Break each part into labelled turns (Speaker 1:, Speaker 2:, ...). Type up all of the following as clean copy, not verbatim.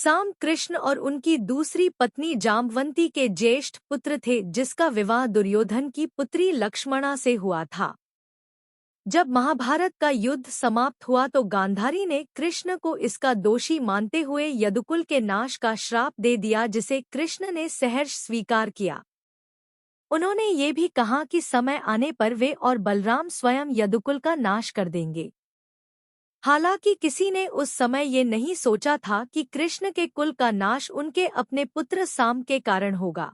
Speaker 1: साम कृष्ण और उनकी दूसरी पत्नी जाम्बवंती के ज्येष्ठ पुत्र थे, जिसका विवाह दुर्योधन की पुत्री लक्ष्मणा से हुआ था। जब महाभारत का युद्ध समाप्त हुआ तो गांधारी ने कृष्ण को इसका दोषी मानते हुए यदुकुल के नाश का श्राप दे दिया, जिसे कृष्ण ने सहर्ष स्वीकार किया। उन्होंने ये भी कहा कि समय आने पर वे और बलराम स्वयं यदुकुल का नाश कर देंगे। हालांकि किसी ने उस समय ये नहीं सोचा था कि कृष्ण के कुल का नाश उनके अपने पुत्र साम के कारण होगा।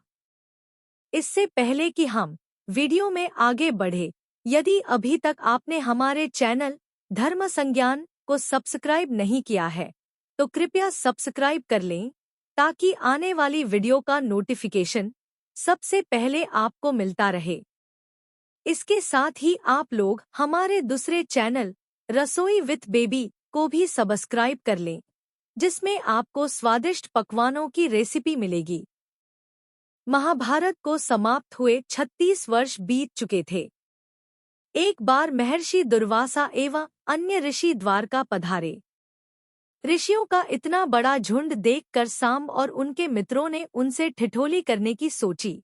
Speaker 1: इससे पहले कि हम वीडियो में आगे बढ़े, यदि अभी तक आपने हमारे चैनल धर्म संज्ञान को सब्सक्राइब नहीं किया है तो कृपया सब्सक्राइब कर लें, ताकि आने वाली वीडियो का नोटिफिकेशन सबसे पहले आपको मिलता रहे। इसके साथ ही आप लोग हमारे दूसरे चैनल रसोई विथ बेबी को भी सब्सक्राइब कर लें, जिसमें आपको स्वादिष्ट पकवानों की रेसिपी मिलेगी। महाभारत को समाप्त हुए 36 वर्ष बीत चुके थे। एक बार महर्षि दुर्वासा एवं अन्य ऋषि द्वारका पधारे। ऋषियों का इतना बड़ा झुंड देखकर साम और उनके मित्रों ने उनसे ठिठोली करने की सोची।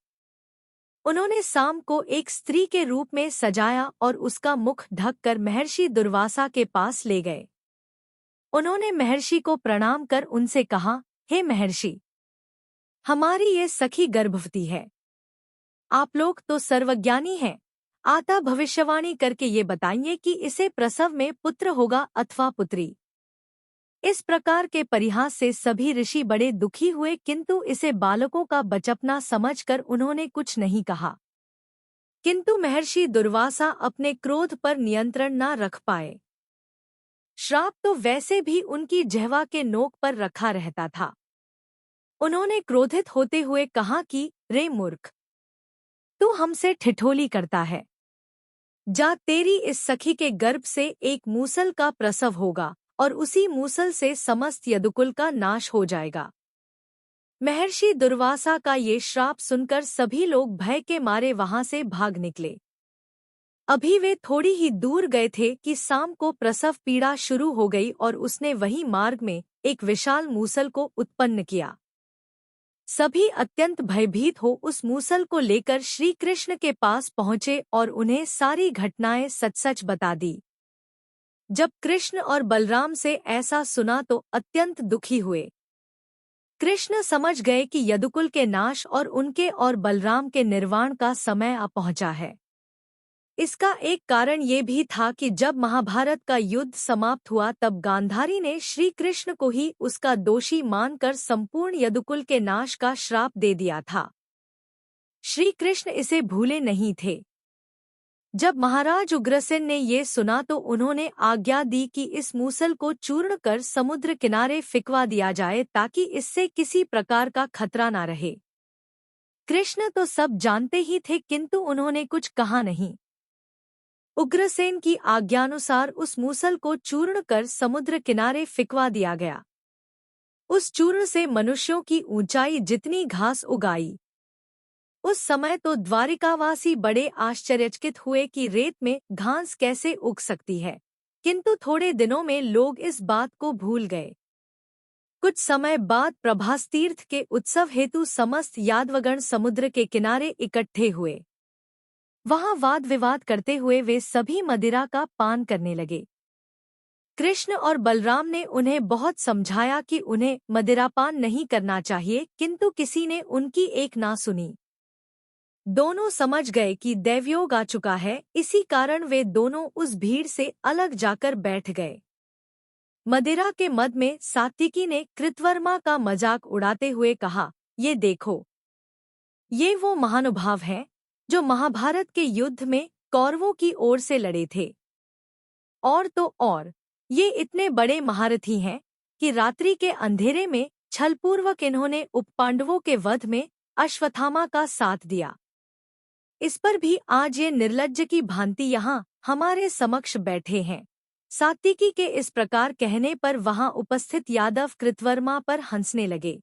Speaker 1: उन्होंने साम को एक स्त्री के रूप में सजाया और उसका मुख ढककर महर्षि दुर्वासा के पास ले गए। उन्होंने महर्षि को प्रणाम कर उनसे कहा, हे महर्षि, हमारी ये सखी गर्भवती है। आप लोग तो सर्वज्ञानी हैं, आता भविष्यवाणी करके ये बताइए कि इसे प्रसव में पुत्र होगा अथवा पुत्री। इस प्रकार के परिहास से सभी ऋषि बड़े दुखी हुए, किंतु इसे बालकों का बचपना समझकर उन्होंने कुछ नहीं कहा। किंतु महर्षि दुर्वासा अपने क्रोध पर नियंत्रण न रख पाए। श्राप तो वैसे भी उनकी जिह्वा के नोक पर रखा रहता था। उन्होंने क्रोधित होते हुए कहा कि रे मूर्ख, तू हमसे ठिठोली करता है। जा, तेरी इस सखी के गर्भ से एक मूसल का प्रसव होगा और उसी मूसल से समस्त यदुकुल का नाश हो जाएगा। महर्षि दुर्वासा का ये श्राप सुनकर सभी लोग भय के मारे वहां से भाग निकले। अभी वे थोड़ी ही दूर गए थे कि साम को प्रसव पीड़ा शुरू हो गई और उसने वही मार्ग में एक विशाल मूसल को उत्पन्न किया। सभी अत्यंत भयभीत हो उस मूसल को लेकर श्री कृष्ण के पास पहुंचे और उन्हें सारी घटनाएं सच-सच बता दी। जब कृष्ण और बलराम से ऐसा सुना तो अत्यंत दुखी हुए। कृष्ण समझ गए कि यदुकुल के नाश और उनके और बलराम के निर्वाण का समय आ पहुंचा है। इसका एक कारण ये भी था कि जब महाभारत का युद्ध समाप्त हुआ तब गांधारी ने श्री कृष्ण को ही उसका दोषी मानकर संपूर्ण यदुकुल के नाश का श्राप दे दिया था। श्री कृष्ण इसे भूले नहीं थे। जब महाराज उग्रसेन ने ये सुना तो उन्होंने आज्ञा दी कि इस मूसल को चूर्ण कर समुद्र किनारे फिकवा दिया जाए, ताकि इससे किसी प्रकार का खतरा न रहे। कृष्ण तो सब जानते ही थे, किंतु उन्होंने कुछ कहा नहीं। उग्रसेन की आज्ञानुसार उस मूसल को चूर्ण कर समुद्र किनारे फिकवा दिया गया। उस चूर्ण से मनुष्यों की ऊंचाई जितनी घास उगाई। उस समय तो द्वारिकावासी बड़े आश्चर्यचकित हुए कि रेत में घास कैसे उग सकती है, किंतु थोड़े दिनों में लोग इस बात को भूल गए। कुछ समय बाद प्रभास तीर्थ के उत्सव हेतु समस्त यादवगण समुद्र के किनारे इकट्ठे हुए। वहां वाद विवाद करते हुए वे सभी मदिरा का पान करने लगे। कृष्ण और बलराम ने उन्हें बहुत समझाया कि उन्हें मदिरापान नहीं करना चाहिए, किंतु किसी ने उनकी एक ना सुनी। दोनों समझ गए कि दैवयोग आ चुका है, इसी कारण वे दोनों उस भीड़ से अलग जाकर बैठ गए। मदिरा के मद में सात्विकी ने कृतवर्मा का मजाक उड़ाते हुए कहा, ये देखो, ये वो महानुभाव हैं जो महाभारत के युद्ध में कौरवों की ओर से लड़े थे। और तो और, ये इतने बड़े महारथी हैं कि रात्रि के अंधेरे में छलपूर्वक इन्होंने उपपांडवों के वध में अश्वत्थामा का साथ दिया। इस पर भी आज ये निर्लज्ज की भांति यहाँ हमारे समक्ष बैठे हैं। सात्विकी के इस प्रकार कहने पर वहां उपस्थित यादव कृतवर्मा पर हंसने लगे।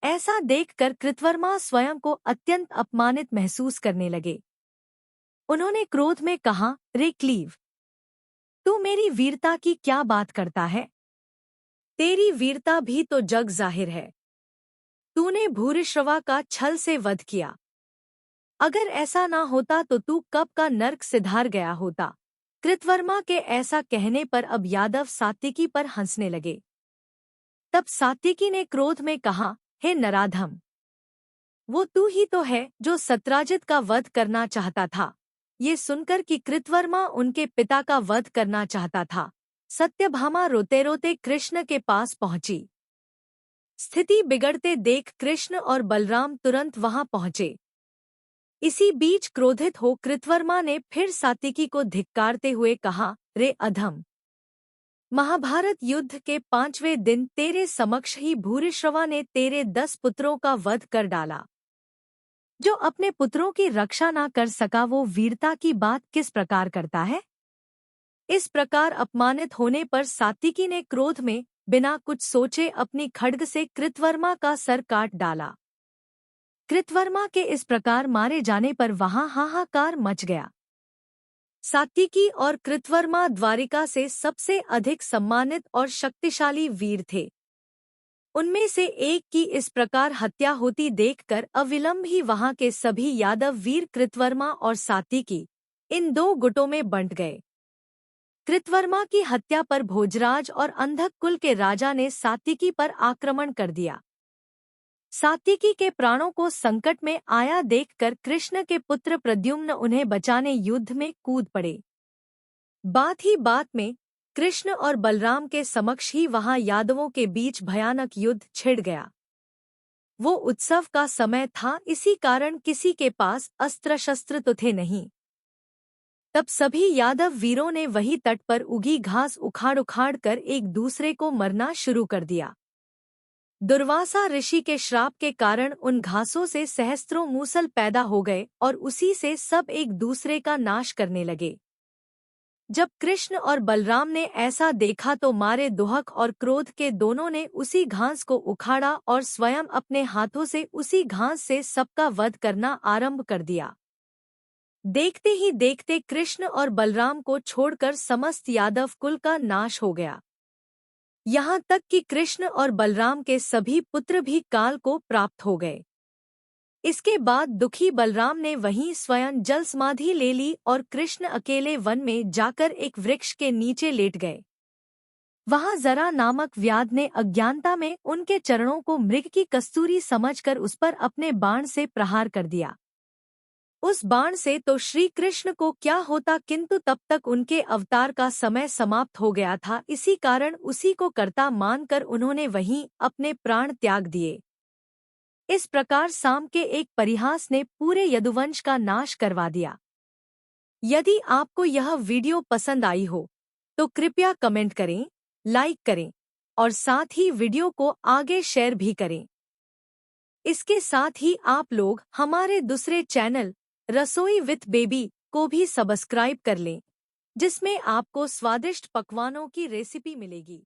Speaker 1: ऐसा देखकर कृतवर्मा स्वयं को अत्यंत अपमानित महसूस करने लगे। उन्होंने क्रोध में कहा, रे क्लीव, तू मेरी वीरता की क्या बात करता है? तेरी वीरता भी तो जग जाहिर है। तूने भूरिश्रवा का छल से वध किया। अगर ऐसा ना होता तो तू कब का नर्क सिधार गया होता। कृतवर्मा के ऐसा कहने पर अब यादव सात्विकी पर हंसने लगे। तब सात्विकी ने क्रोध में कहा, हे नराधम, वो तू ही तो है जो सत्राजित का वध करना चाहता था। ये सुनकर कि कृतवर्मा उनके पिता का वध करना चाहता था, सत्यभामा रोते रोते कृष्ण के पास पहुंची। स्थिति बिगड़ते देख कृष्ण और बलराम तुरंत वहां पहुंचे। इसी बीच क्रोधित हो कृतवर्मा ने फिर सात्विकी को धिक्कारते हुए कहा, रे अधम, महाभारत युद्ध के 5वें दिन तेरे समक्ष ही भूरिश्रवा ने तेरे 10 पुत्रों का वध कर डाला। जो अपने पुत्रों की रक्षा ना कर सका वो वीरता की बात किस प्रकार करता है। इस प्रकार अपमानित होने पर सात्विकी ने क्रोध में बिना कुछ सोचे अपनी खड्ग से कृतवर्मा का सर काट डाला। कृतवर्मा के इस प्रकार मारे जाने पर वहां हाहाकार मच गया। सात्विकी और कृतवर्मा द्वारिका से सबसे अधिक सम्मानित और शक्तिशाली वीर थे। उनमें से एक की इस प्रकार हत्या होती देखकर अविलंब ही वहां के सभी यादव वीर कृतवर्मा और सात्विकी इन दो गुटों में बंट गए। कृतवर्मा की हत्या पर भोजराज और अंधक कुल के राजा ने सात्विकी पर आक्रमण कर दिया। सात्विकी के प्राणों को संकट में आया देखकर कृष्ण के पुत्र प्रद्युम्न उन्हें बचाने युद्ध में कूद पड़े। बात ही बात में कृष्ण और बलराम के समक्ष ही वहां यादवों के बीच भयानक युद्ध छिड़ गया। वो उत्सव का समय था, इसी कारण किसी के पास अस्त्र शस्त्र तो थे नहीं। तब सभी यादव वीरों ने वही तट पर उगी घास उखाड़ उखाड़ कर एक दूसरे को मरना शुरू कर दिया। दुर्वासा ऋषि के श्राप के कारण उन घासों से सहस्त्रों मूसल पैदा हो गए और उसी से सब एक दूसरे का नाश करने लगे। जब कृष्ण और बलराम ने ऐसा देखा तो मारे दुहक और क्रोध के दोनों ने उसी घास को उखाड़ा और स्वयं अपने हाथों से उसी घास से सबका वध करना आरंभ कर दिया। देखते ही देखते कृष्ण और बलराम को छोड़कर समस्त यादव कुल का नाश हो गया। यहाँ तक कि कृष्ण और बलराम के सभी पुत्र भी काल को प्राप्त हो गए। इसके बाद दुखी बलराम ने वहीं स्वयं जल समाधि ले ली और कृष्ण अकेले वन में जाकर एक वृक्ष के नीचे लेट गए। वहां जरा नामक व्याध ने अज्ञानता में उनके चरणों को मृग की कस्तूरी समझकर उस पर अपने बाण से प्रहार कर दिया। उस बाण से तो श्री कृष्ण को क्या होता, किंतु तब तक उनके अवतार का समय समाप्त हो गया था। इसी कारण उसी को कर्ता मानकर उन्होंने वहीं अपने प्राण त्याग दिए। इस प्रकार साम के एक परिहास ने पूरे यदुवंश का नाश करवा दिया। यदि आपको यह वीडियो पसंद आई हो तो कृपया कमेंट करें, लाइक करें और साथ ही वीडियो को आगे शेयर भी करें। इसके साथ ही आप लोग हमारे दूसरे चैनल रसोई विथ बेबी को भी सब्सक्राइब कर लें, जिसमें आपको स्वादिष्ट पकवानों की रेसिपी मिलेगी।